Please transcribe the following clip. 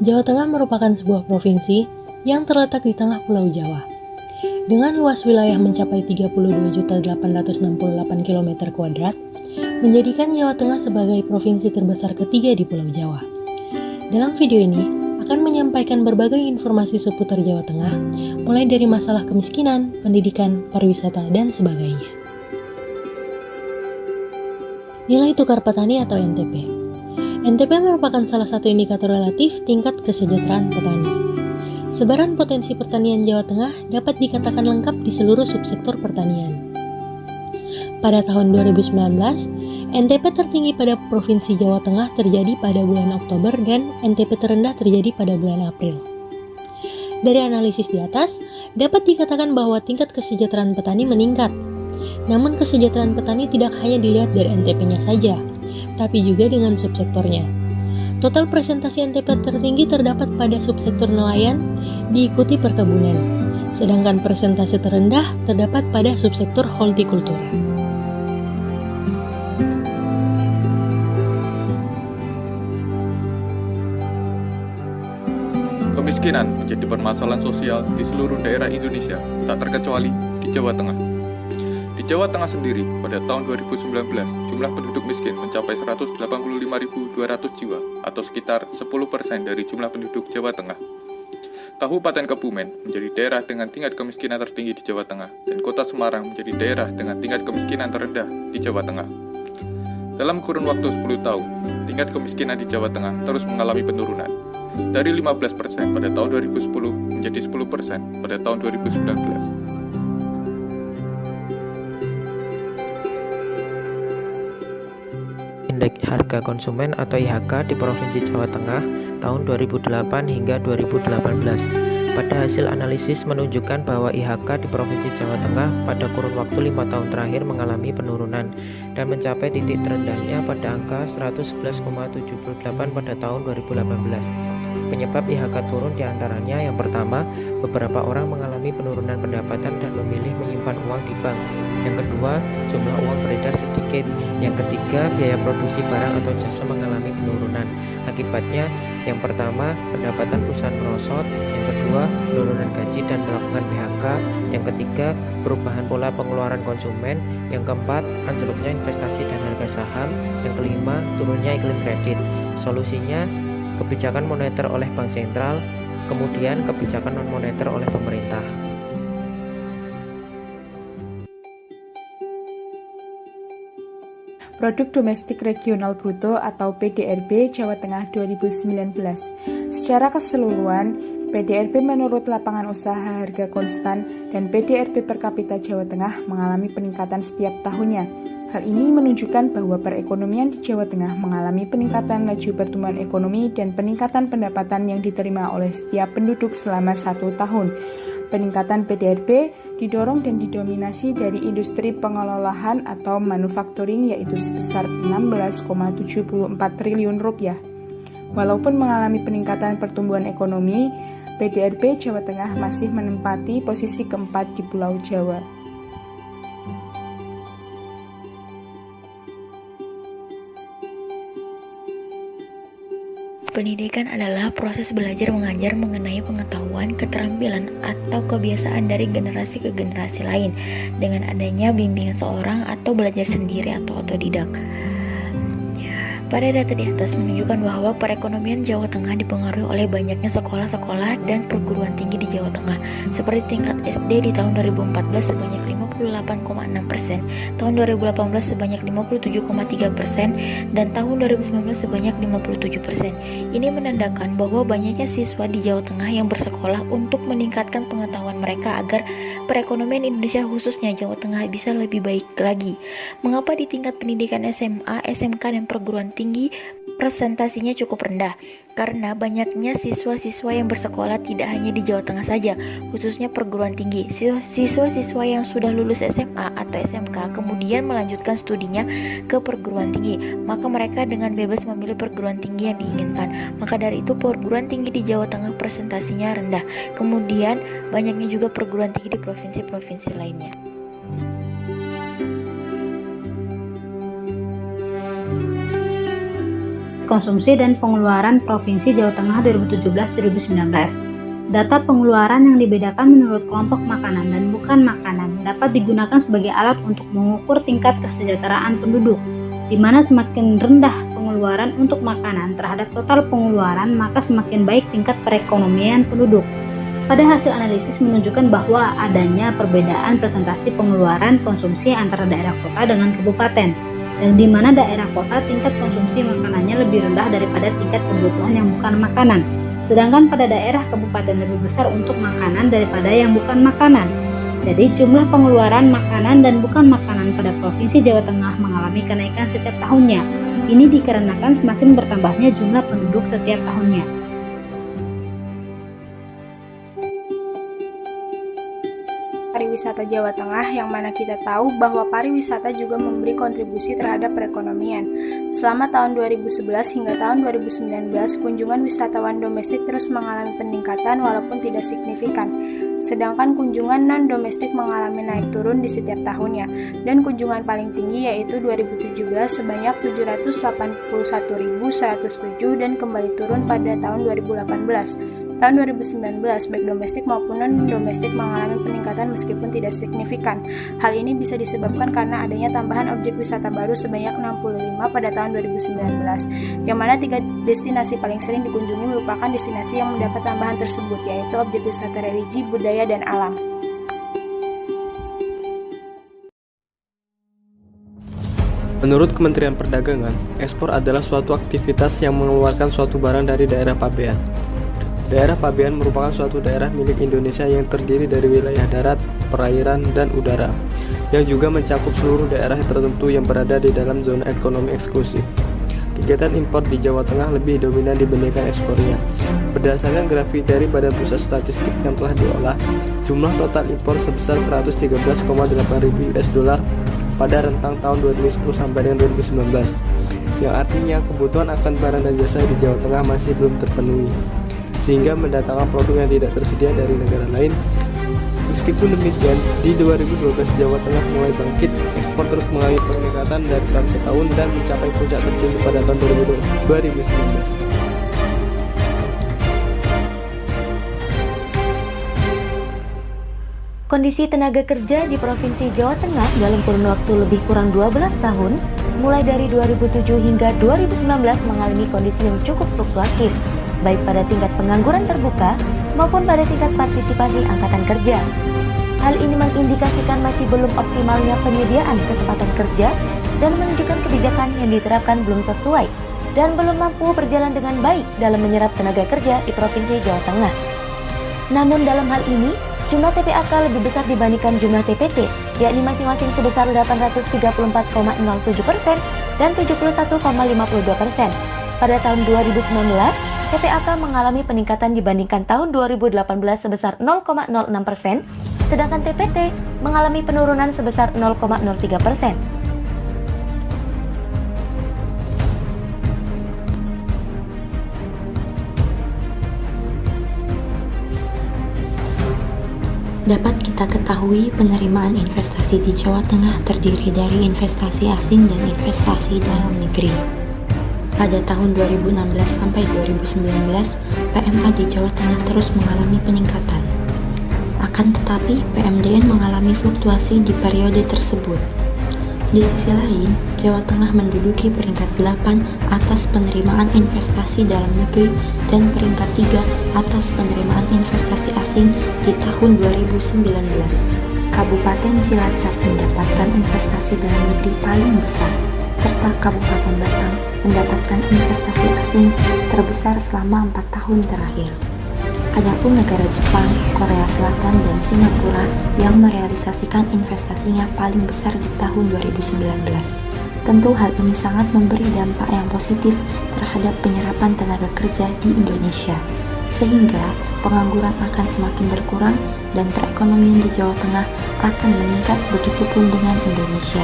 Jawa Tengah merupakan sebuah provinsi yang terletak di tengah Pulau Jawa. Dengan luas wilayah mencapai 32.868 km², menjadikan Jawa Tengah sebagai provinsi terbesar ketiga di Pulau Jawa. Dalam video ini, akan menyampaikan berbagai informasi seputar Jawa Tengah, mulai dari masalah kemiskinan, pendidikan, pariwisata, dan sebagainya. Nilai tukar petani atau NTP. NTP merupakan salah satu indikator relatif tingkat kesejahteraan petani. Sebaran potensi pertanian Jawa Tengah dapat dikatakan lengkap di seluruh subsektor pertanian. Pada tahun 2019, NTP tertinggi pada Provinsi Jawa Tengah terjadi pada bulan Oktober dan NTP terendah terjadi pada bulan April. Dari analisis di atas, dapat dikatakan bahwa tingkat kesejahteraan petani meningkat. Namun kesejahteraan petani tidak hanya dilihat dari NTP-nya saja, tapi juga dengan subsektornya. Total presentasi NTP tertinggi terdapat pada subsektor nelayan, diikuti perkebunan, sedangkan presentasi terendah terdapat pada subsektor hortikultura. Kemiskinan menjadi permasalahan sosial di seluruh daerah Indonesia, tak terkecuali di Jawa Tengah. Di Jawa Tengah sendiri, pada tahun 2019, jumlah penduduk miskin mencapai 185.200 jiwa atau sekitar 10% dari jumlah penduduk Jawa Tengah. Kabupaten Kebumen menjadi daerah dengan tingkat kemiskinan tertinggi di Jawa Tengah dan Kota Semarang menjadi daerah dengan tingkat kemiskinan terendah di Jawa Tengah. Dalam kurun waktu 10 tahun, tingkat kemiskinan di Jawa Tengah terus mengalami penurunan. Dari 15% pada tahun 2010 menjadi 10% pada tahun 2019. Indeks Harga Konsumen atau IHK di Provinsi Jawa Tengah tahun 2008 hingga 2018. Pada hasil analisis menunjukkan bahwa IHK di Provinsi Jawa Tengah pada kurun waktu 5 tahun terakhir mengalami penurunan dan mencapai titik terendahnya pada angka 111,78 pada tahun 2018. Penyebab IHK turun diantaranya yang pertama, beberapa orang mengalami penurunan pendapatan dan memilih menyimpan uang di bank. Yang kedua, jumlah uang beredar sedikit. Yang ketiga, biaya produksi barang atau jasa mengalami penurunan. Akibatnya, yang pertama, pendapatan perusahaan merosot. Yang kedua, penurunan gaji dan melakukan PHK. Yang ketiga, perubahan pola pengeluaran konsumen. Yang keempat, anjloknya investasi dan harga saham. Yang kelima, turunnya iklim kredit. Solusinya, kebijakan moneter oleh bank sentral, kemudian kebijakan non-moneter oleh pemerintah. Produk Domestik Regional Bruto atau PDRB Jawa Tengah 2019. Secara keseluruhan, PDRB menurut lapangan usaha harga konstan dan PDRB per kapita Jawa Tengah mengalami peningkatan setiap tahunnya. Hal ini menunjukkan bahwa perekonomian di Jawa Tengah mengalami peningkatan laju pertumbuhan ekonomi dan peningkatan pendapatan yang diterima oleh setiap penduduk selama 1 tahun. Peningkatan PDRB didorong dan didominasi dari industri pengolahan atau manufacturing yaitu sebesar 16,74 triliun rupiah. Walaupun mengalami peningkatan pertumbuhan ekonomi, PDRB Jawa Tengah masih menempati posisi keempat di Pulau Jawa. Pendidikan adalah proses belajar mengajar mengenai pengetahuan, keterampilan, atau kebiasaan dari generasi ke generasi lain dengan adanya bimbingan seorang atau belajar sendiri atau otodidak. Pada data di atas menunjukkan bahwa perekonomian Jawa Tengah dipengaruhi oleh banyaknya sekolah-sekolah dan perguruan tinggi di Jawa Tengah, seperti tingkat SD di tahun 2014 sebanyak 58,6%, tahun 2018 sebanyak 57,3%, dan tahun 2019 sebanyak 57%. Ini menandakan bahwa banyaknya siswa di Jawa Tengah yang bersekolah untuk meningkatkan pengetahuan mereka agar perekonomian Indonesia khususnya Jawa Tengah bisa lebih baik lagi. Mengapa di tingkat pendidikan SMA, SMK, dan perguruan tinggi presentasinya cukup rendah? Karena banyaknya siswa-siswa yang bersekolah tidak hanya di Jawa Tengah saja, khususnya perguruan tinggi. Siswa-siswa yang sudah lulus SMA atau SMK kemudian melanjutkan studinya ke perguruan tinggi, maka mereka dengan bebas memilih perguruan tinggi yang diinginkan. Maka dari itu perguruan tinggi di Jawa Tengah presentasinya rendah. Kemudian banyaknya juga perguruan tinggi di provinsi-provinsi lainnya. konsumsi dan pengeluaran Provinsi Jawa Tengah 2017-2019. Data pengeluaran yang dibedakan menurut kelompok makanan dan bukan makanan dapat digunakan sebagai alat untuk mengukur tingkat kesejahteraan penduduk, di mana semakin rendah pengeluaran untuk makanan terhadap total pengeluaran, maka semakin baik tingkat perekonomian penduduk. Pada hasil analisis menunjukkan bahwa adanya perbedaan presentasi pengeluaran konsumsi antara daerah kota dengan kabupaten, dan di mana daerah kota tingkat konsumsi makanannya lebih rendah daripada tingkat kebutuhan yang bukan makanan. Sedangkan pada daerah kabupaten lebih besar untuk makanan daripada yang bukan makanan. Jadi jumlah pengeluaran makanan dan bukan makanan pada Provinsi Jawa Tengah mengalami kenaikan setiap tahunnya. Ini dikarenakan semakin bertambahnya jumlah penduduk setiap tahunnya. Pariwisata Jawa Tengah, yang mana kita tahu bahwa pariwisata juga memberi kontribusi terhadap perekonomian. Selama tahun 2011 hingga tahun 2019, kunjungan wisatawan domestik terus mengalami peningkatan walaupun tidak signifikan. Sedangkan kunjungan non-domestik mengalami naik turun di setiap tahunnya, dan kunjungan paling tinggi yaitu 2017 sebanyak 781.107 dan kembali turun pada tahun 2018. Tahun 2019, baik domestik maupun non-domestik mengalami peningkatan meskipun tidak signifikan. Hal ini bisa disebabkan karena adanya tambahan objek wisata baru sebanyak 65 pada tahun 2019, yang mana 3 destinasi paling sering dikunjungi merupakan destinasi yang mendapat tambahan tersebut, yaitu objek wisata religi, budaya, dan alam. Menurut Kementerian Perdagangan, ekspor adalah suatu aktivitas yang mengeluarkan suatu barang dari daerah pabean. Daerah pabean merupakan suatu daerah milik Indonesia yang terdiri dari wilayah darat, perairan, dan udara, yang juga mencakup seluruh daerah tertentu yang berada di dalam zona ekonomi eksklusif. Kegiatan impor di Jawa Tengah lebih dominan dibandingkan ekspornya. Berdasarkan grafik dari Badan Pusat Statistik yang telah diolah, jumlah total impor sebesar 113,8 ribu US dollar pada rentang tahun 2010 sampai dengan 2019, yang artinya kebutuhan akan barang dan jasa di Jawa Tengah masih belum terpenuhi, sehingga mendatangkan produk yang tidak tersedia dari negara lain. Meskipun demikian, di 2012 Jawa Tengah mulai bangkit, ekspor terus mengalami peningkatan dari tahun ke tahun dan mencapai puncak tertinggi pada tahun 2019. Kondisi tenaga kerja di Provinsi Jawa Tengah dalam kurun waktu lebih kurang 12 tahun, mulai dari 2007 hingga 2019 mengalami kondisi yang cukup fluktuatif, baik pada tingkat pengangguran terbuka maupun pada tingkat partisipasi angkatan kerja. Hal ini mengindikasikan masih belum optimalnya penyediaan kesempatan kerja dan menunjukkan kebijakan yang diterapkan belum sesuai dan belum mampu berjalan dengan baik dalam menyerap tenaga kerja di Provinsi Jawa Tengah. Namun dalam hal ini, jumlah TPAK lebih besar dibandingkan jumlah TPT, yakni masing-masing sebesar 834,07% dan 71,52%. Pada tahun 2019, TPAK mengalami peningkatan dibandingkan tahun 2018 sebesar 0,06%, sedangkan TPT mengalami penurunan sebesar 0,03%. Dapat kita ketahui, penerimaan investasi di Jawa Tengah terdiri dari investasi asing dan investasi dalam negeri. Pada tahun 2016 sampai 2019, PMA di Jawa Tengah terus mengalami peningkatan. Akan tetapi, PMDN mengalami fluktuasi di periode tersebut. Di sisi lain, Jawa Tengah menduduki peringkat 8 atas penerimaan investasi dalam negeri dan peringkat 3 atas penerimaan investasi asing di tahun 2019. Kabupaten Cilacap mendapatkan investasi dalam negeri paling besar, serta Kabupaten Batang mendapatkan investasi asing terbesar selama 4 tahun terakhir. Adapun negara Jepang, Korea Selatan, dan Singapura yang merealisasikan investasinya paling besar di tahun 2019. Tentu hal ini sangat memberi dampak yang positif terhadap penyerapan tenaga kerja di Indonesia, sehingga pengangguran akan semakin berkurang dan perekonomian di Jawa Tengah akan meningkat, begitupun dengan Indonesia.